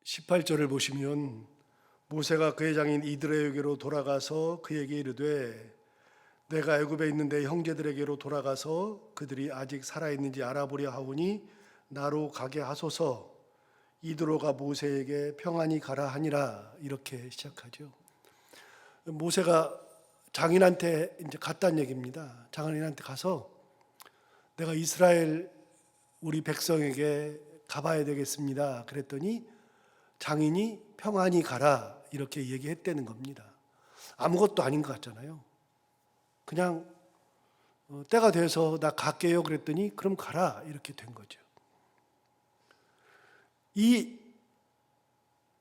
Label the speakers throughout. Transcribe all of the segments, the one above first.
Speaker 1: 18절을 보시면 모세가 그의 장인 이드로에게로 돌아가서 그에게 이르되 내가 애굽에 있는 내 형제들에게로 돌아가서 그들이 아직 살아있는지 알아보려 하오니 나로 가게 하소서. 이드로가 모세에게 평안히 가라 하니라. 이렇게 시작하죠. 모세가 장인한테 이제 갔다는 얘기입니다. 장인한테 가서 내가 이스라엘 우리 백성에게 가봐야 되겠습니다. 그랬더니 장인이 평안히 가라 이렇게 얘기했다는 겁니다. 아무것도 아닌 것 같잖아요. 그냥 때가 돼서 나 갈게요 그랬더니 그럼 가라 이렇게 된 거죠. 이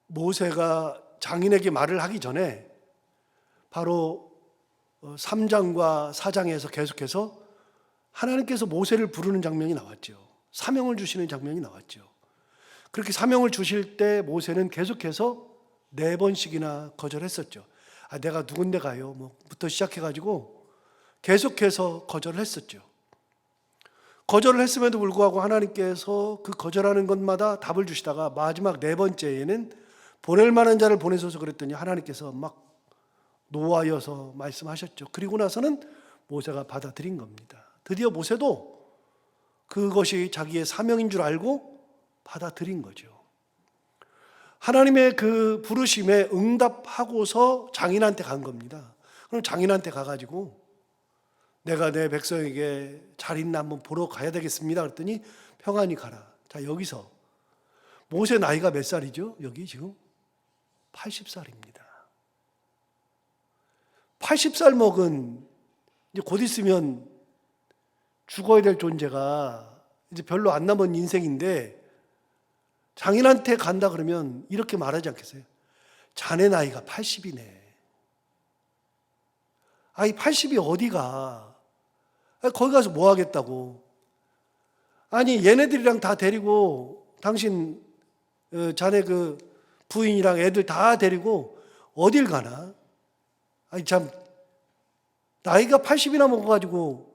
Speaker 1: 모세가 장인에게 말을 하기 전에 바로 3장과 4장에서 계속해서 하나님께서 모세를 부르는 장면이 나왔죠. 사명을 주시는 장면이 나왔죠. 그렇게 사명을 주실 때 모세는 계속해서 4번씩이나 거절했었죠. 내가 누군데 가요? 부터 시작해가지고 계속해서 거절을 했었죠. 거절을 했음에도 불구하고 하나님께서 그 거절하는 것마다 답을 주시다가 마지막 4번째에는 보낼 만한 자를 보내소서 그랬더니 하나님께서 막 노하여서 말씀하셨죠. 그리고 나서는 모세가 받아들인 겁니다. 드디어 모세도 그것이 자기의 사명인 줄 알고 받아들인 거죠. 하나님의 그 부르심에 응답하고서 장인한테 간 겁니다. 그럼 장인한테 가가지고 내가 내 백성에게 잘 있나 한번 보러 가야 되겠습니다. 그랬더니 평안히 가라. 자, 여기서 모세 나이가 몇 살이죠? 여기 지금 80살입니다. 80살 먹은 이제 곧 있으면 죽어야 될 존재가 이제 별로 안 남은 인생인데 장인한테 간다 그러면 이렇게 말하지 않겠어요? 자네 나이가 80이네. 이 80이 어디가? 거기 가서 뭐 하겠다고? 아니 얘네들이랑 다 데리고 당신 자네 그 부인이랑 애들 다 데리고 어딜 가나? 참 나이가 80이나 먹어가지고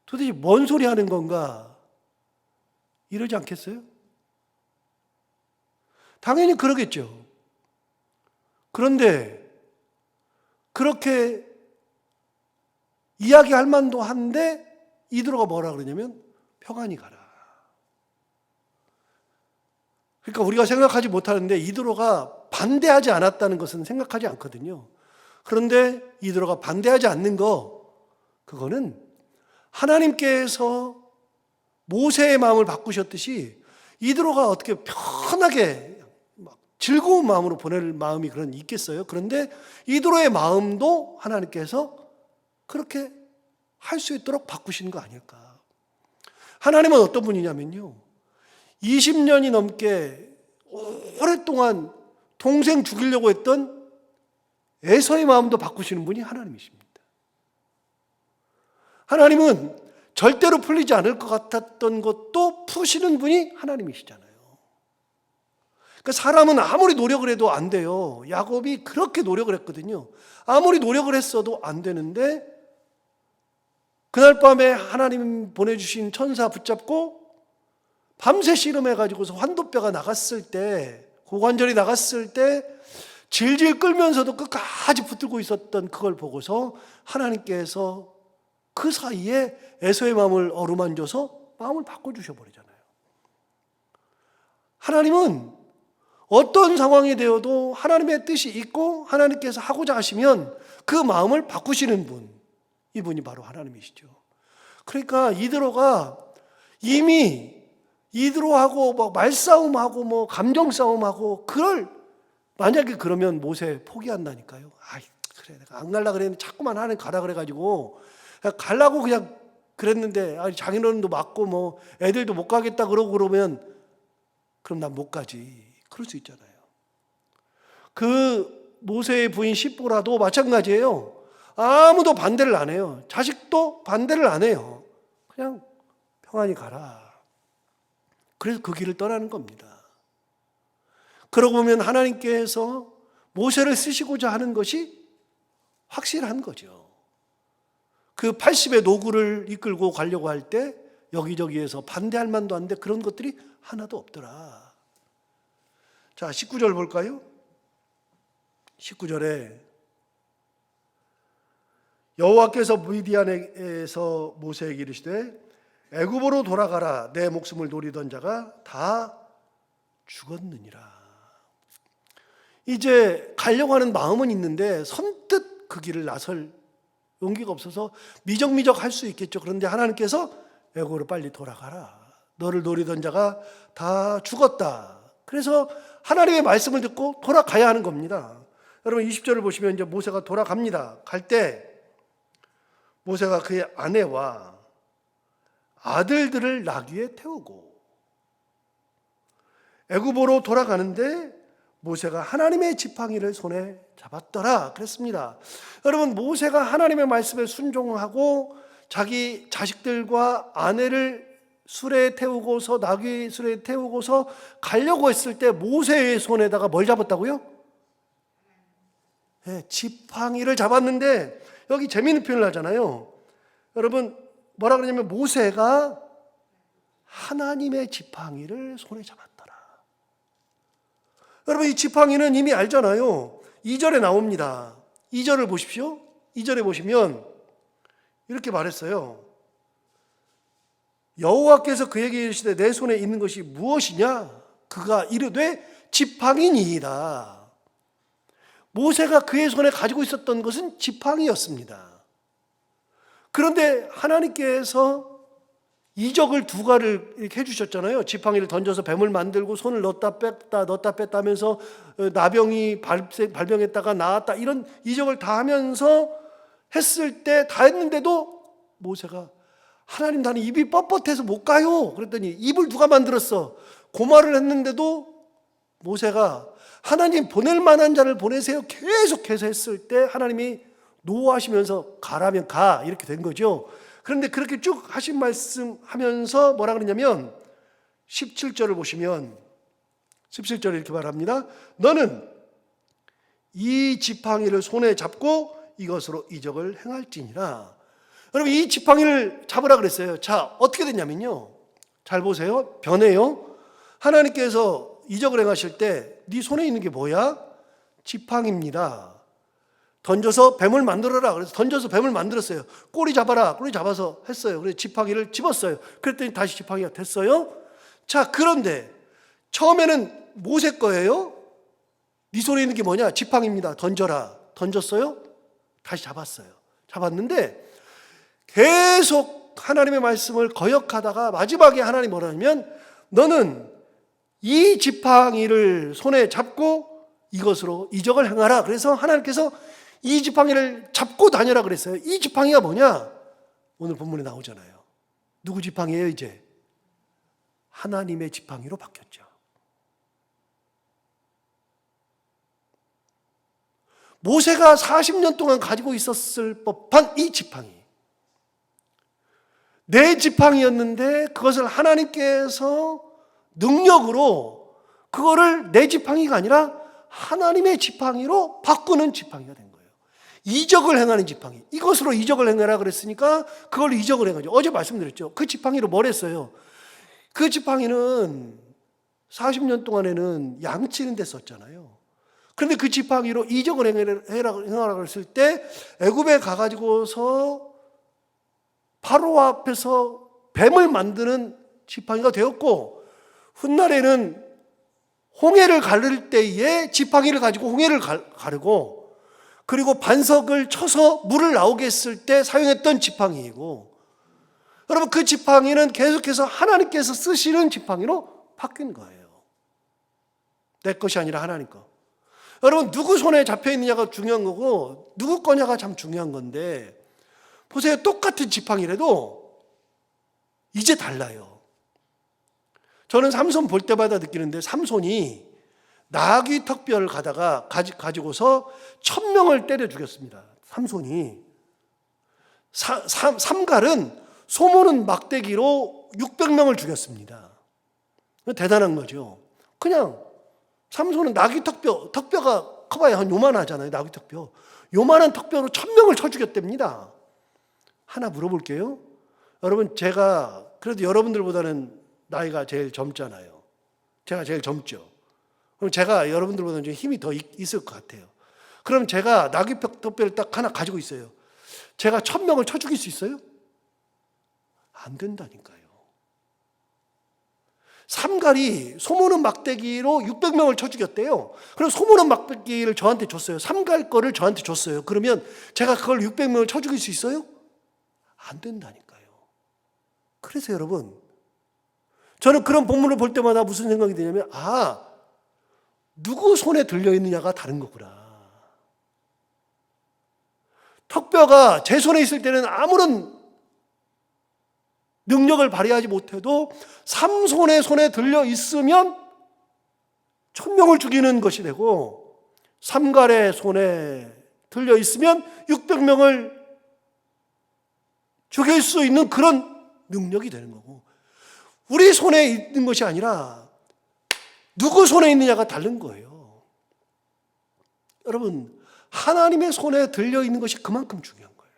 Speaker 1: 도대체 뭔 소리 하는 건가? 이러지 않겠어요? 당연히 그러겠죠. 그런데 그렇게 이야기할 만도 한데 이드로가 뭐라 그러냐면 평안히 가라. 그러니까 우리가 생각하지 못하는데 이드로가 반대하지 않았다는 것은 생각하지 않거든요. 그런데 이드로가 반대하지 않는 거, 그거는 하나님께서 모세의 마음을 바꾸셨듯이 이드로가 어떻게 편하게 즐거운 마음으로 보낼 마음이 그런 있겠어요? 그런데 이드로의 마음도 하나님께서 그렇게 할 수 있도록 바꾸신 거 아닐까? 하나님은 어떤 분이냐면요, 20년이 넘게 오랫동안 동생 죽이려고 했던 에서의 마음도 바꾸시는 분이 하나님이십니다. 하나님은 절대로 풀리지 않을 것 같았던 것도 푸시는 분이 하나님이시잖아요. 그러니까 사람은 아무리 노력을 해도 안 돼요. 야곱이 그렇게 노력을 했거든요. 아무리 노력을 했어도 안 되는데 그날 밤에 하나님 보내주신 천사 붙잡고 밤새 씨름해가지고서 환도뼈가 나갔을 때, 고관절이 나갔을 때 질질 끌면서도 끝까지 붙들고 있었던 그걸 보고서 하나님께서 그 사이에 에서의 마음을 어루만져서 마음을 바꿔주셔버리잖아요. 하나님은 어떤 상황이 되어도 하나님의 뜻이 있고 하나님께서 하고자 하시면 그 마음을 바꾸시는 분, 이분이 바로 하나님이시죠. 그러니까 이드로가 이미 이드로하고 말싸움하고 감정싸움하고 만약에 그러면 모세 포기한다니까요. 그래 내가 안 갈라 그랬는데 자꾸만 하나님 가라 그래가지고 가려고 그냥 그랬는데 장인어른도 맞고 애들도 못 가겠다 그러고 그러면 그럼 난 못 가지. 그럴 수 있잖아요. 그 모세의 부인 십보라도 마찬가지예요. 아무도 반대를 안 해요. 자식도 반대를 안 해요. 그냥 평안히 가라. 그래서 그 길을 떠나는 겁니다. 그러고 보면 하나님께서 모세를 쓰시고자 하는 것이 확실한 거죠. 그 80의 노구를 이끌고 가려고 할 때 여기저기에서 반대할 만도 한데 그런 것들이 하나도 없더라. 자, 19절 볼까요? 19절에 여호와께서 미디안에서 모세에게 이르시되 애굽으로 돌아가라. 내 목숨을 노리던 자가 다 죽었느니라. 이제 가려고 하는 마음은 있는데 선뜻 그 길을 나설 용기가 없어서 미적미적 할 수 있겠죠. 그런데 하나님께서 애굽으로 빨리 돌아가라. 너를 노리던 자가 다 죽었다. 그래서 하나님의 말씀을 듣고 돌아가야 하는 겁니다. 여러분 20절을 보시면 이제 모세가 돌아갑니다. 갈 때 모세가 그의 아내와 아들들을 나귀에 태우고 애굽으로 돌아가는데 모세가 하나님의 지팡이를 손에 잡았더라 그랬습니다. 여러분 모세가 하나님의 말씀에 순종하고 자기 자식들과 아내를 수레에 태우고서 나귀 수레에 태우고서 가려고 했을 때 모세의 손에다가 뭘 잡았다고요? 네, 지팡이를 잡았는데 여기 재미있는 표현을 하잖아요. 여러분 뭐라 그러냐면 모세가 하나님의 지팡이를 손에 잡았더라. 여러분 이 지팡이는 이미 알잖아요. 2절에 나옵니다. 2절을 보십시오. 2절에 보시면 이렇게 말했어요. 여호와께서 그에게 이르시되 내 손에 있는 것이 무엇이냐? 그가 이르되 지팡이니이다. 모세가 그의 손에 가지고 있었던 것은 지팡이였습니다. 그런데 하나님께서 이적을 두 가지를 이렇게 해주셨잖아요. 지팡이를 던져서 뱀을 만들고 손을 넣었다 뺐다 하면서 나병이 발병했다가 나았다 이런 이적을 다 하면서 했을 때 다 했는데도 모세가 하나님 나는 입이 뻣뻣해서 못 가요. 그랬더니 입을 누가 만들었어? 고말을 했는데도 모세가 하나님 보낼 만한 자를 보내세요. 계속해서 했을 때 하나님이 노하시면서 가라면 가 이렇게 된 거죠. 그런데 그렇게 쭉 하신 말씀 하면서 뭐라 그러냐면 17절을 보시면 17절에 이렇게 말합니다. 너는 이 지팡이를 손에 잡고 이것으로 이적을 행할지니라. 여러분 이 지팡이를 잡으라 그랬어요. 자 어떻게 됐냐면요. 잘 보세요. 변해요. 하나님께서 이적을 행하실 때 네 손에 있는 게 뭐야? 지팡이입니다. 던져서 뱀을 만들어라. 그래서 던져서 뱀을 만들었어요. 꼬리 잡아라. 꼬리 잡아서 했어요. 그래서 지팡이를 집었어요. 그랬더니 다시 지팡이가 됐어요. 자 그런데 처음에는 모세 거예요. 네 손에 있는 게 뭐냐? 지팡이입니다. 던져라. 던졌어요. 다시 잡았어요. 잡았는데 계속 하나님의 말씀을 거역하다가 마지막에 하나님이 뭐라 하냐면 너는 이 지팡이를 손에 잡고 이것으로 이적을 행하라. 그래서 하나님께서 이 지팡이를 잡고 다녀라 그랬어요. 이 지팡이가 뭐냐? 오늘 본문에 나오잖아요. 누구 지팡이에요 이제? 하나님의 지팡이로 바뀌었죠. 모세가 40년 동안 가지고 있었을 법한 이 지팡이. 내 지팡이였는데 그것을 하나님께서 능력으로 그거를 내 지팡이가 아니라 하나님의 지팡이로 바꾸는 지팡이가 된 거예요. 이적을 행하는 지팡이. 이것으로 이적을 행하라 그랬으니까 그걸 이적을 행하죠. 어제 말씀드렸죠. 그 지팡이로 뭘 했어요? 그 지팡이는 40년 동안에는 양치는 데 썼잖아요. 그런데 그 지팡이로 이적을 행하라 그랬을 때 애굽에 가가지고서 바로 앞에서 뱀을 만드는 지팡이가 되었고 훗날에는 홍해를 가를 때에 지팡이를 가지고 홍해를 가르고 그리고 반석을 쳐서 물을 나오게 했을 때 사용했던 지팡이이고 여러분 그 지팡이는 계속해서 하나님께서 쓰시는 지팡이로 바뀐 거예요. 내 것이 아니라 하나님 거. 여러분 누구 손에 잡혀 있느냐가 중요한 거고 누구 거냐가 참 중요한 건데 보세요. 똑같은 지팡이라도 이제 달라요. 저는 삼손 볼 때마다 느끼는데 삼손이 나귀 턱뼈를 가지고서 1000명을 때려 죽였습니다. 삼손이. 삼갈은 소모는 막대기로 600명을 죽였습니다. 대단한 거죠. 그냥 삼손은 나귀 턱뼈가 커봐야 한 요만하잖아요. 나귀 턱뼈. 요만한 턱뼈로 1000명을 쳐 죽였답니다. 하나 물어볼게요. 여러분 제가 그래도 여러분들보다는 나이가 제일 젊잖아요. 제가 제일 젊죠. 그럼 제가 여러분들보다 좀 힘이 더 있을 것 같아요. 그럼 제가 나귀뼈를 딱 하나 가지고 있어요. 제가 1000명을 쳐 죽일 수 있어요? 안 된다니까요. 삼갈이 소모는 막대기로 600명을 쳐 죽였대요. 그럼 소모는 막대기를 저한테 줬어요. 삼갈 거를 저한테 줬어요. 그러면 제가 그걸 600명을 쳐 죽일 수 있어요? 안 된다니까요. 그래서 여러분, 저는 그런 본문을 볼 때마다 무슨 생각이 드냐면, 누구 손에 들려있느냐가 다른 거구나. 턱뼈가 제 손에 있을 때는 아무런 능력을 발휘하지 못해도 삼손의 손에 들려 있으면 1000명을 죽이는 것이 되고, 삼갈의 손에 들려 있으면 600명을 죽일 수 있는 그런 능력이 되는 거고, 우리 손에 있는 것이 아니라 누구 손에 있느냐가 다른 거예요. 여러분, 하나님의 손에 들려 있는 것이 그만큼 중요한 거예요.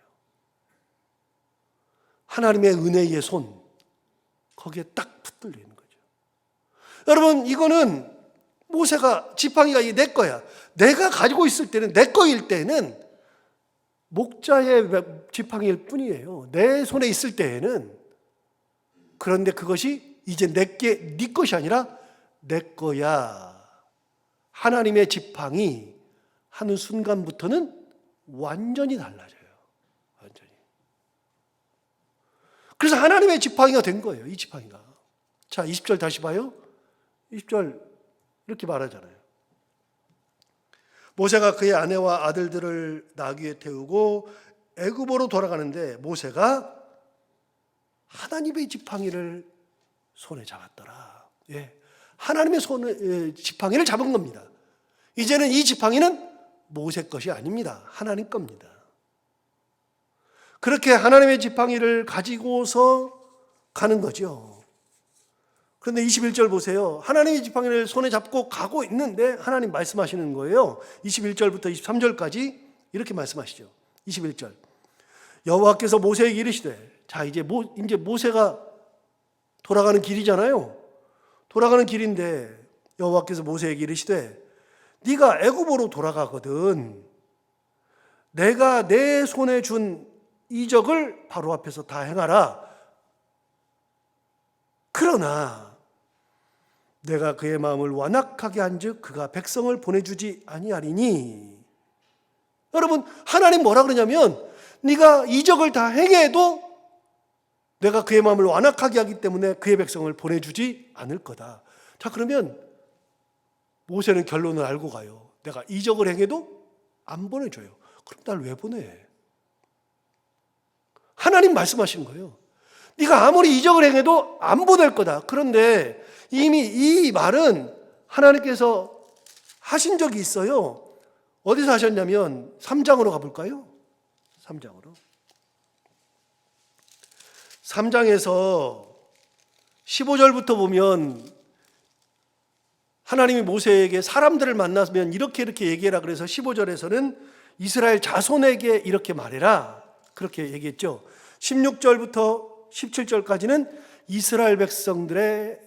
Speaker 1: 하나님의 은혜의 손, 거기에 딱 붙들려 있는 거죠. 여러분, 이거는 모세가, 지팡이가 이게 내 거야, 내가 가지고 있을 때는, 내 거일 때는 목자의 지팡이일 뿐이에요. 내 손에 있을 때에는. 그런데 그것이 이제 네 것이 아니라 내 거야. 하나님의 지팡이 하는 순간부터는 완전히 달라져요. 완전히. 그래서 하나님의 지팡이가 된 거예요. 이 지팡이가. 자, 20절 다시 봐요. 20절 이렇게 말하잖아요. 모세가 그의 아내와 아들들을 나귀에 태우고 애굽으로 돌아가는데 모세가 하나님의 지팡이를 손에 잡았더라. 예, 하나님의 손에 지팡이를 잡은 겁니다. 이제는 이 지팡이는 모세 것이 아닙니다. 하나님 겁니다. 그렇게 하나님의 지팡이를 가지고서 가는 거죠. 그런데 21절 보세요. 하나님의 지팡이를 손에 잡고 가고 있는데 하나님 말씀하시는 거예요. 21절부터 23절까지 이렇게 말씀하시죠. 21절. 여호와께서 모세에게 이르시되, 자, 이제 모세가 돌아가는 길이잖아요. 돌아가는 길인데 여호와께서 모세에게 이르시되, 네가 애굽으로 돌아가거든 내가 내 손에 준 이적을 바로 앞에서 다 행하라. 그러나 내가 그의 마음을 완악하게 한즉 그가 백성을 보내주지 아니하리니. 여러분, 하나님 뭐라 그러냐면, 네가 이적을 다 행해도 내가 그의 마음을 완악하게 하기 때문에 그의 백성을 보내주지 않을 거다. 자, 그러면 모세는 결론을 알고 가요. 내가 이적을 행해도 안 보내줘요. 그럼 날 왜 보내? 하나님 말씀하신 거예요. 네가 아무리 이적을 행해도 안 보낼 거다. 그런데 이미 이 말은 하나님께서 하신 적이 있어요. 어디서 하셨냐면 3장으로 가볼까요? 3장으로. 3장에서 15절부터 보면 하나님이 모세에게 사람들을 만나면 이렇게 얘기해라. 그래서 15절에서는 이스라엘 자손에게 이렇게 말해라. 그렇게 얘기했죠. 16절부터 17절까지는 이스라엘 백성들의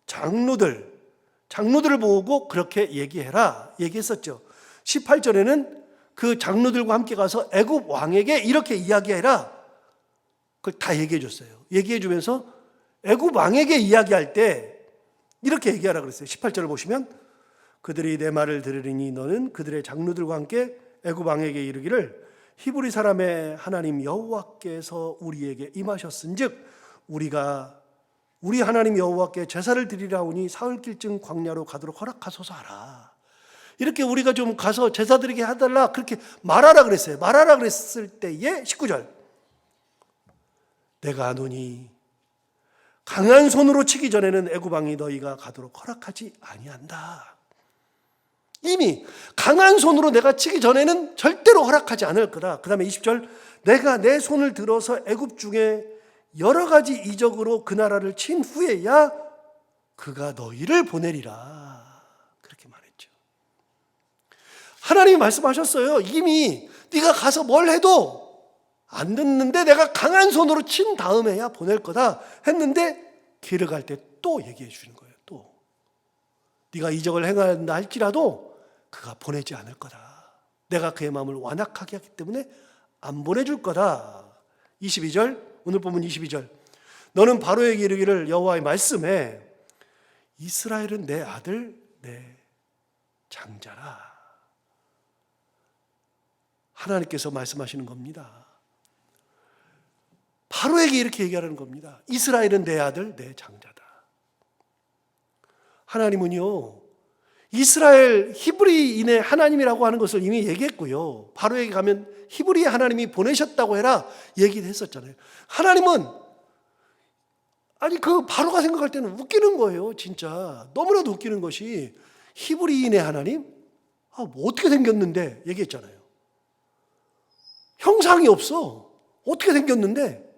Speaker 1: 장로들을 보고 그렇게 얘기해라 얘기했었죠. 18절에는 그 장로들과 함께 가서 애굽 왕에게 이렇게 이야기해라. 그걸 다 얘기해 줬어요. 얘기해 주면서 애굽 왕에게 이야기할 때 이렇게 얘기하라 그랬어요. 18절을 보시면, 그들이 내 말을 들으리니 너는 그들의 장로들과 함께 애굽 왕에게 이르기를, 히브리 사람의 하나님 여호와께서 우리에게 임하셨은즉 우리 하나님 여호와께 제사를 드리라 하오니 사흘길쯤 광야로 가도록 허락하소서 하라. 이렇게 우리가 좀 가서 제사 드리게 해달라, 그렇게 말하라 그랬어요. 말하라 그랬을 때에 19절, 내가 하노니 강한 손으로 치기 전에는 애굽 왕이 너희가 가도록 허락하지 아니한다. 이미 강한 손으로 내가 치기 전에는 절대로 허락하지 않을 거다. 그 다음에 20절, 내가 내 손을 들어서 애굽 중에 여러 가지 이적으로 그 나라를 친 후에야 그가 너희를 보내리라. 그렇게 말했죠. 하나님이 말씀하셨어요. 이미 네가 가서 뭘 해도 안 듣는데 내가 강한 손으로 친 다음에야 보낼 거다 했는데 길을 갈 때 또 얘기해 주는 거예요. 또 네가 이적을 행한다 할지라도 그가 보내지 않을 거다. 내가 그의 마음을 완악하게 하기 때문에 안 보내줄 거다. 22절, 오늘 본문 22절. 너는 바로에게 이르기를 여호와의 말씀에 이스라엘은 내 아들 내 장자라. 하나님께서 말씀하시는 겁니다. 바로에게 이렇게 얘기하는 겁니다. 이스라엘은 내 아들 내 장자다. 하나님은요, 이스라엘 히브리인의 하나님이라고 하는 것을 이미 얘기했고요. 바로에게 가면 히브리의 하나님이 보내셨다고 해라 얘기를 했었잖아요. 하나님은 아니 그 바로가 생각할 때는 웃기는 거예요. 진짜 너무나도 웃기는 것이 히브리인의 하나님? 뭐 어떻게 생겼는데 얘기했잖아요. 형상이 없어. 어떻게 생겼는데?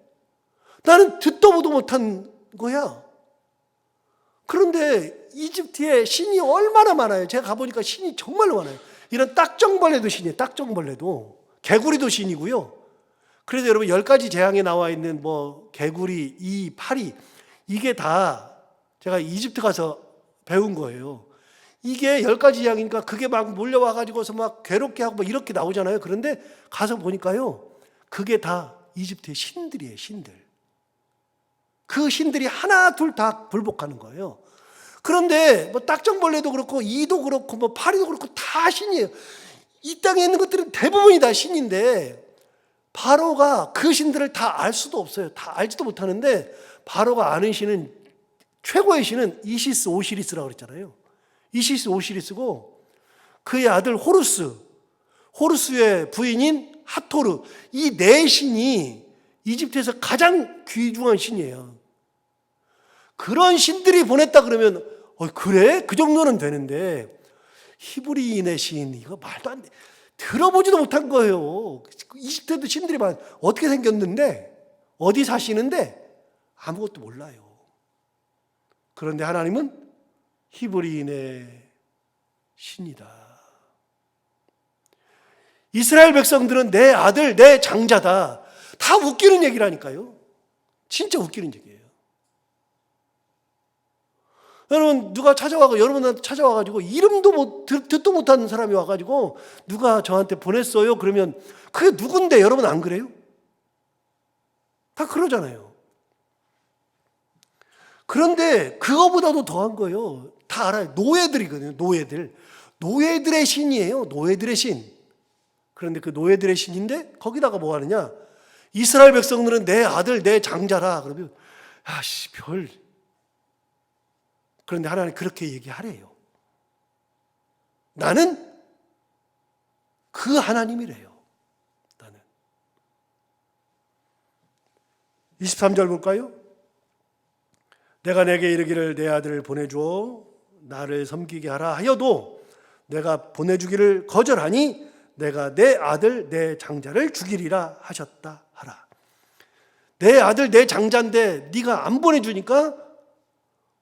Speaker 1: 나는 듣도 보도 못한 거야. 그런데 이집트에 신이 얼마나 많아요. 제가 가보니까 신이 정말로 많아요. 이런 딱정벌레도 신이에요. 딱정벌레도. 개구리도 신이고요. 그래서 여러분 10가지 재앙에 나와 있는 뭐 개구리, 이, 파리, 이게 다 제가 이집트 가서 배운 거예요. 이게 10가지 재앙이니까 그게 막 몰려와가지고서 막 괴롭게 하고 뭐 이렇게 나오잖아요. 그런데 가서 보니까요, 그게 다 이집트의 신들이에요. 신들. 그 신들이 하나 둘 다 불복하는 거예요. 그런데 뭐 딱정벌레도 그렇고 이도 그렇고 뭐 파리도 그렇고 다 신이에요. 이 땅에 있는 것들은 대부분이 다 신인데 바로가 그 신들을 다 알 수도 없어요. 다 알지도 못하는데 바로가 아는 신은, 최고의 신은 이시스 오시리스라고 그랬잖아요. 이시스 오시리스고 그의 아들 호루스, 호루스의 부인인 하토르, 이 네 신이 이집트에서 가장 귀중한 신이에요. 그런 신들이 보냈다 그러면 그래? 그 정도는 되는데 히브리인의 신, 이거 말도 안 돼. 들어보지도 못한 거예요. 이집트도 신들이 많아. 어떻게 생겼는데? 어디 사시는데? 아무것도 몰라요. 그런데 하나님은 히브리인의 신이다. 이스라엘 백성들은 내 아들, 내 장자다. 다 웃기는 얘기라니까요. 진짜 웃기는 얘기예요. 여러분, 누가 여러분한테 찾아와가지고 이름도 듣도 못하는 사람이 와가지고 누가 저한테 보냈어요? 그러면 그게 누군데? 여러분 안 그래요? 다 그러잖아요. 그런데 그거보다도 더한 거예요. 다 알아요. 노예들이거든요. 노예들. 노예들의 신이에요. 노예들의 신. 그런데 그 노예들의 신인데 거기다가 뭐 하느냐? 이스라엘 백성들은 내 아들, 내 장자라. 그러면 별. 그런데 하나님 그렇게 얘기하래요. 나는 그 하나님이래요. 나는. 23절 볼까요? 내가 내게 이르기를 내 아들을 보내주어 나를 섬기게 하라 하여도 내가 보내주기를 거절하니 내가 내 아들 내 장자를 죽이리라 하셨다 하라. 내 아들 내 장자인데 네가 안 보내주니까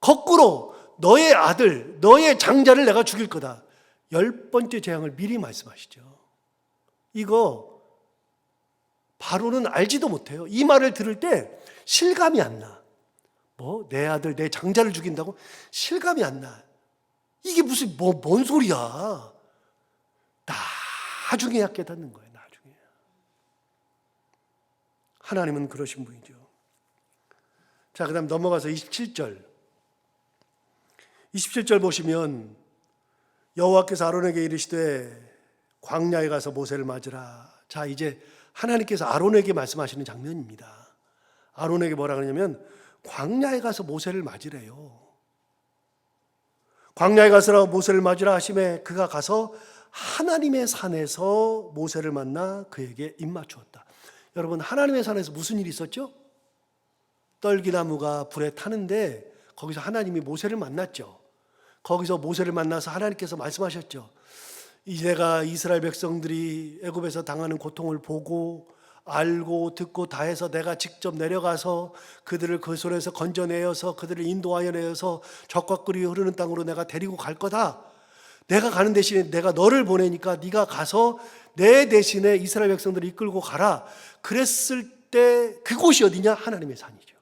Speaker 1: 거꾸로 너의 아들 너의 장자를 내가 죽일 거다. 10번째 재앙을 미리 말씀하시죠. 이거 바로는 알지도 못해요. 이 말을 들을 때 실감이 안 나. 내 아들 내 장자를 죽인다고? 실감이 안 나. 이게 무슨 뭔 소리야. 나중에야 깨닫는 거예요. 나중에. 하나님은 그러신 분이죠. 자, 그 다음 넘어가서 27절. 27절 보시면 여호와께서 아론에게 이르시되 광야에 가서 모세를 맞으라. 자, 이제 하나님께서 아론에게 말씀하시는 장면입니다. 아론에게 뭐라 그러냐면 광야에 가서 모세를 맞으래요. 광야에 가서 모세를 맞으라 하심에 그가 가서 하나님의 산에서 모세를 만나 그에게 입맞추었다. 여러분, 하나님의 산에서 무슨 일이 있었죠? 떨기나무가 불에 타는데 거기서 하나님이 모세를 만났죠. 거기서 모세를 만나서 하나님께서 말씀하셨죠. 이제 내가 이스라엘 백성들이 애굽에서 당하는 고통을 보고 알고 듣고 다 해서 내가 직접 내려가서 그들을 그 손에서 건져내어서 그들을 인도하여 내어서 적과 꿀이 흐르는 땅으로 내가 데리고 갈 거다. 내가 가는 대신에 내가 너를 보내니까 네가 가서 내 대신에 이스라엘 백성들을 이끌고 가라. 그랬을 때 그곳이 어디냐? 하나님의 산이죠.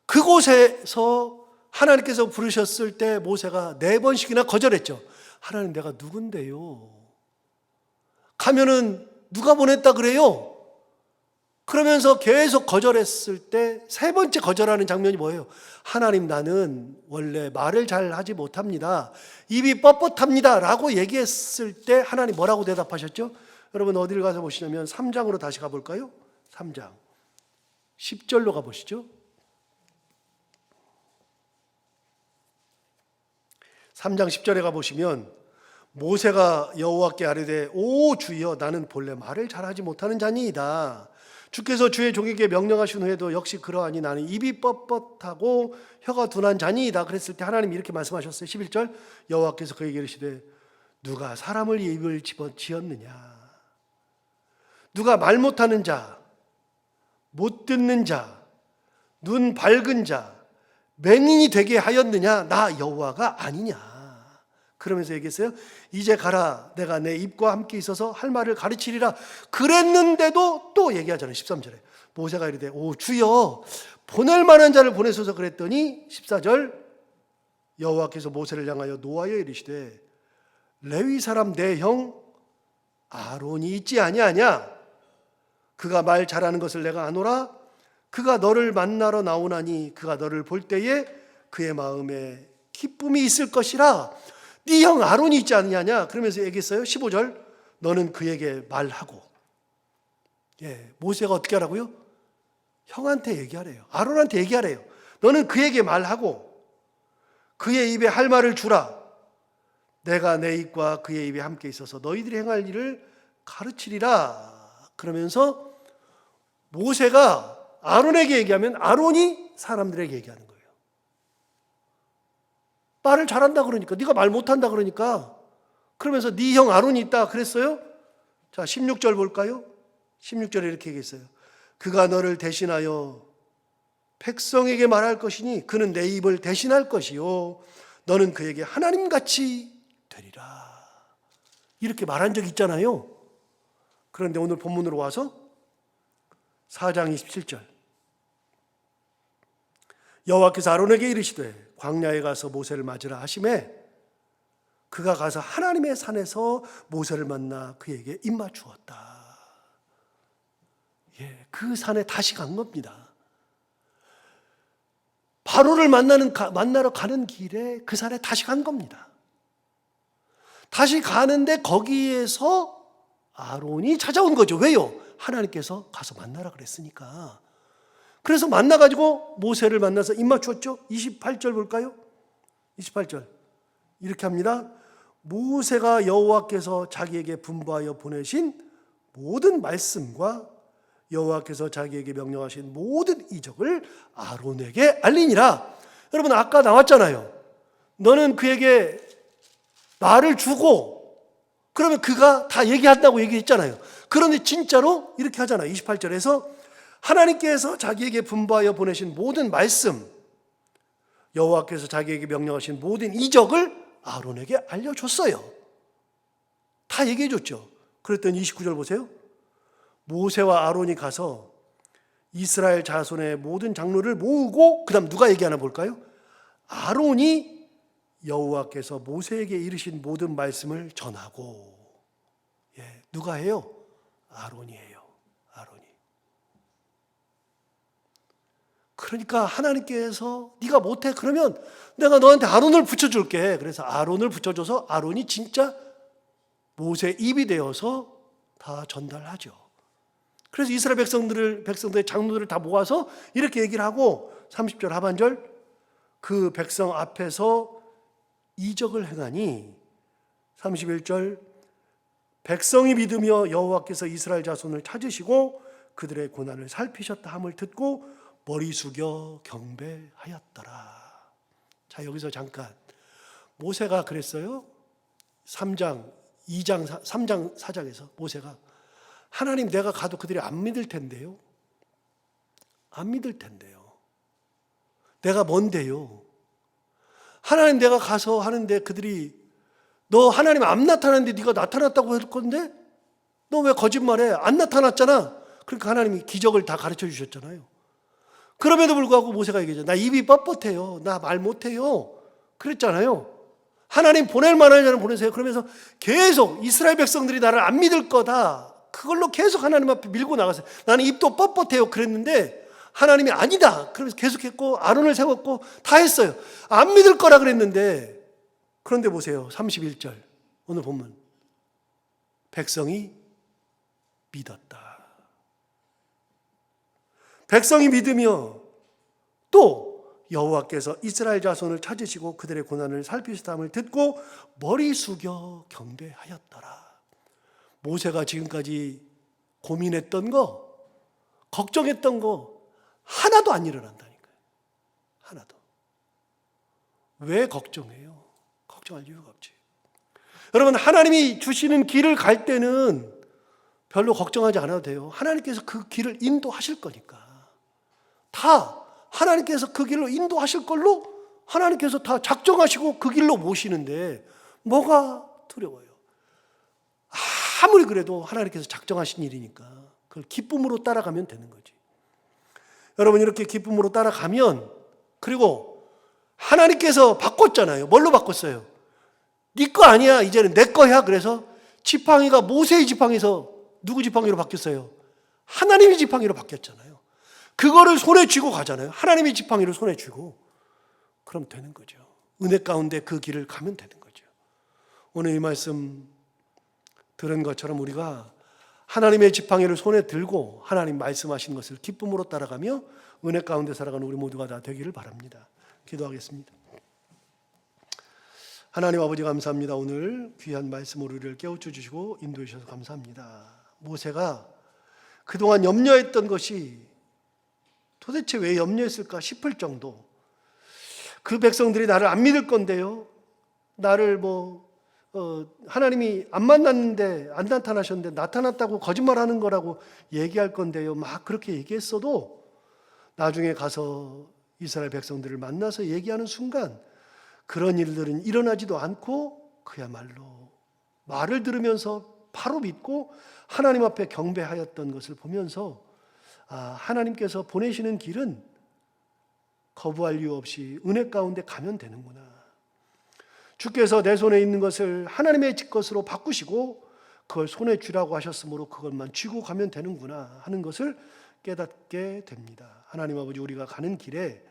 Speaker 1: 그곳에서 하나님께서 부르셨을 때 모세가 4번씩이나 거절했죠. 하나님, 내가 누군데요? 가면은 누가 보냈다 그래요? 그러면서 계속 거절했을 때 3번째 거절하는 장면이 뭐예요? 하나님, 나는 원래 말을 잘 하지 못합니다. 입이 뻣뻣합니다. 라고 얘기했을 때 하나님 뭐라고 대답하셨죠? 여러분 어디를 가서 보시냐면 3장으로 다시 가볼까요? 3장 10절로 가보시죠. 3장 10절에 가보시면 모세가 여호와께 아뢰되 오 주여, 나는 본래 말을 잘하지 못하는 자니이다. 주께서 주의 종에게 명령하신 후에도 역시 그러하니 나는 입이 뻣뻣하고 혀가 둔한 자니이다. 그랬을 때 하나님이 이렇게 말씀하셨어요. 11절, 여호와께서 그에게 이르시되 누가 사람을 입을 집어지었느냐? 누가 말 못하는 자, 못 듣는 자, 눈 밝은 자, 맹인이 되게 하였느냐? 나 여호와가 아니냐? 그러면서 얘기했어요. 이제 가라, 내가 내 입과 함께 있어서 할 말을 가르치리라. 그랬는데도 또 얘기하잖아요. 13절에 모세가 이르되 오 주여, 보낼 만한 자를 보내소서. 그랬더니 14절, 여호와께서 모세를 향하여 노하여 이르시되 레위 사람 내 형 아론이 있지 아니하냐? 그가 말 잘하는 것을 내가 아노라. 그가 너를 만나러 나오나니 그가 너를 볼 때에 그의 마음에 기쁨이 있을 것이라. 네 형 아론이 있지 않느냐? 그러면서 얘기했어요. 15절, 너는 그에게 말하고. 모세가 어떻게 하라고요? 형한테 얘기하래요. 아론한테 얘기하래요. 너는 그에게 말하고 그의 입에 할 말을 주라. 내가 내 입과 그의 입에 함께 있어서 너희들이 행할 일을 가르치리라. 그러면서 모세가 아론에게 얘기하면 아론이 사람들에게 얘기하는 거예요. 말을 잘한다 그러니까, 네가 말 못한다 그러니까, 그러면서 네 형 아론이 있다 그랬어요. 자, 16절 볼까요? 16절에 이렇게 얘기했어요. 그가 너를 대신하여 백성에게 말할 것이니 그는 내 입을 대신할 것이요 너는 그에게 하나님같이 되리라. 이렇게 말한 적이 있잖아요. 그런데 오늘 본문으로 와서 4장 27절, 여호와께서 아론에게 이르시되 광야에 가서 모세를 맞으라 하시매 그가 가서 하나님의 산에서 모세를 만나 그에게 입맞추었다. 그 산에 다시 간 겁니다. 바로를 만나러 가는 길에 그 산에 다시 간 겁니다. 다시 가는데 거기에서 아론이 찾아온 거죠. 왜요? 하나님께서 가서 만나라 그랬으니까. 그래서 만나가지고 모세를 만나서 입맞추었죠. 28절 볼까요? 28절 이렇게 합니다. 모세가 여호와께서 자기에게 분부하여 보내신 모든 말씀과 여호와께서 자기에게 명령하신 모든 이적을 아론에게 알리니라. 여러분 아까 나왔잖아요. 너는 그에게 말을 주고 그러면 그가 다 얘기한다고 얘기했잖아요. 그런데 진짜로 이렇게 하잖아요. 28절에서 하나님께서 자기에게 분부하여 보내신 모든 말씀, 여호와께서 자기에게 명령하신 모든 이적을 아론에게 알려줬어요. 다 얘기해줬죠. 그랬더니 29절 보세요. 모세와 아론이 가서 이스라엘 자손의 모든 장로를 모으고, 그 다음 누가 얘기하나 볼까요? 아론이 여호와께서 모세에게 이르신 모든 말씀을 전하고. 누가 해요? 아론이에요. 아론이. 그러니까 하나님께서 네가 못해 그러면 내가 너한테 아론을 붙여줄게. 그래서 아론을 붙여줘서 아론이 진짜 모세의 입이 되어서 다 전달하죠. 그래서 이스라엘 백성들의 장로들을 다 모아서 이렇게 얘기를 하고 30절 하반절, 그 백성 앞에서 이적을 행하니 31절, 백성이 믿으며 여호와께서 이스라엘 자손을 찾으시고 그들의 고난을 살피셨다 함을 듣고 머리 숙여 경배하였더라. 자, 여기서 잠깐 모세가 그랬어요. 3장 4장에서 모세가 하나님, 내가 가도 그들이 안 믿을 텐데요. 안 믿을 텐데요. 내가 뭔데요? 하나님, 내가 가서 하는데 그들이 너 하나님 안 나타났는데 네가 나타났다고 할 건데 너 왜 거짓말해? 안 나타났잖아. 그러니까 하나님이 기적을 다 가르쳐 주셨잖아요. 그럼에도 불구하고 모세가 얘기하죠. 나 입이 뻣뻣해요. 나 말 못해요. 그랬잖아요. 하나님 보낼 만한 자는 보내세요. 그러면서 계속 이스라엘 백성들이 나를 안 믿을 거다. 그걸로 계속 하나님 앞에 밀고 나갔어요. 나는 입도 뻣뻣해요. 그랬는데 하나님이 아니다. 그러면서 계속했고 아론을 세웠고 다 했어요. 안 믿을 거라 그랬는데 그런데 보세요. 31절 오늘 본문. 백성이 믿었다. 백성이 믿으며 또 여호와께서 이스라엘 자손을 찾으시고 그들의 고난을 살피시다함을 듣고 머리 숙여 경배하였더라. 모세가 지금까지 고민했던 거, 걱정했던 거 하나도 안 일어난다니까요. 하나도. 왜 걱정해요? 걱정할 이유가 없지. 여러분, 하나님이 주시는 길을 갈 때는 별로 걱정하지 않아도 돼요. 하나님께서 그 길을 인도하실 거니까. 다 하나님께서 그 길로 인도하실 걸로 하나님께서 다 작정하시고 그 길로 모시는데 뭐가 두려워요? 아무리 그래도 하나님께서 작정하신 일이니까 그걸 기쁨으로 따라가면 되는 거지. 여러분, 이렇게 기쁨으로 따라가면, 그리고 하나님께서 바꿨잖아요. 뭘로 바꿨어요? 네 거 아니야, 이제는 내 거야. 그래서 지팡이가 모세의 지팡이에서 누구 지팡이로 바뀌었어요? 하나님의 지팡이로 바뀌었잖아요. 그거를 손에 쥐고 가잖아요. 하나님의 지팡이를 손에 쥐고. 그럼 되는 거죠. 은혜 가운데 그 길을 가면 되는 거죠. 오늘 이 말씀 들은 것처럼 우리가 하나님의 지팡이를 손에 들고 하나님 말씀하신 것을 기쁨으로 따라가며 은혜 가운데 살아가는 우리 모두가 다 되기를 바랍니다. 기도하겠습니다. 하나님 아버지, 감사합니다. 오늘 귀한 말씀으로 우리를 깨우쳐 주시고 인도해 주셔서 감사합니다. 모세가 그동안 염려했던 것이 도대체 왜 염려했을까 싶을 정도. 그 백성들이 나를 안 믿을 건데요, 나를 하나님이 안 만났는데, 안 나타나셨는데 나타났다고 거짓말하는 거라고 얘기할 건데요, 막 그렇게 얘기했어도 나중에 가서 이스라엘 백성들을 만나서 얘기하는 순간 그런 일들은 일어나지도 않고 그야말로 말을 들으면서 바로 믿고 하나님 앞에 경배하였던 것을 보면서 하나님께서 보내시는 길은 거부할 이유 없이 은혜 가운데 가면 되는구나. 주께서 내 손에 있는 것을 하나님의 것으로 바꾸시고 그걸 손에 쥐라고 하셨으므로 그것만 쥐고 가면 되는구나 하는 것을 깨닫게 됩니다. 하나님 아버지, 우리가 가는 길에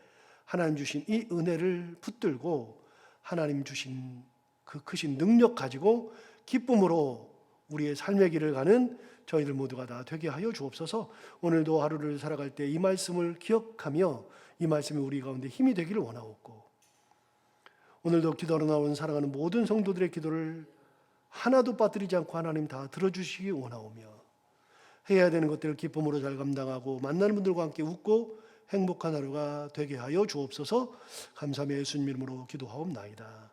Speaker 1: 하나님 주신 이 은혜를 붙들고 하나님 주신 그 크신 능력 가지고 기쁨으로 우리의 삶의 길을 가는 저희들 모두가 다 되게 하여 주옵소서. 오늘도 하루를 살아갈 때 이 말씀을 기억하며 이 말씀이 우리 가운데 힘이 되기를 원하옵고, 오늘도 기도하러 나온 사랑하는 모든 성도들의 기도를 하나도 빠뜨리지 않고 하나님 다 들어주시기 원하오며, 해야 되는 것들을 기쁨으로 잘 감당하고 만나는 분들과 함께 웃고 행복한 하루가 되게 하여 주옵소서. 감사하며 예수님 이름으로 기도하옵나이다.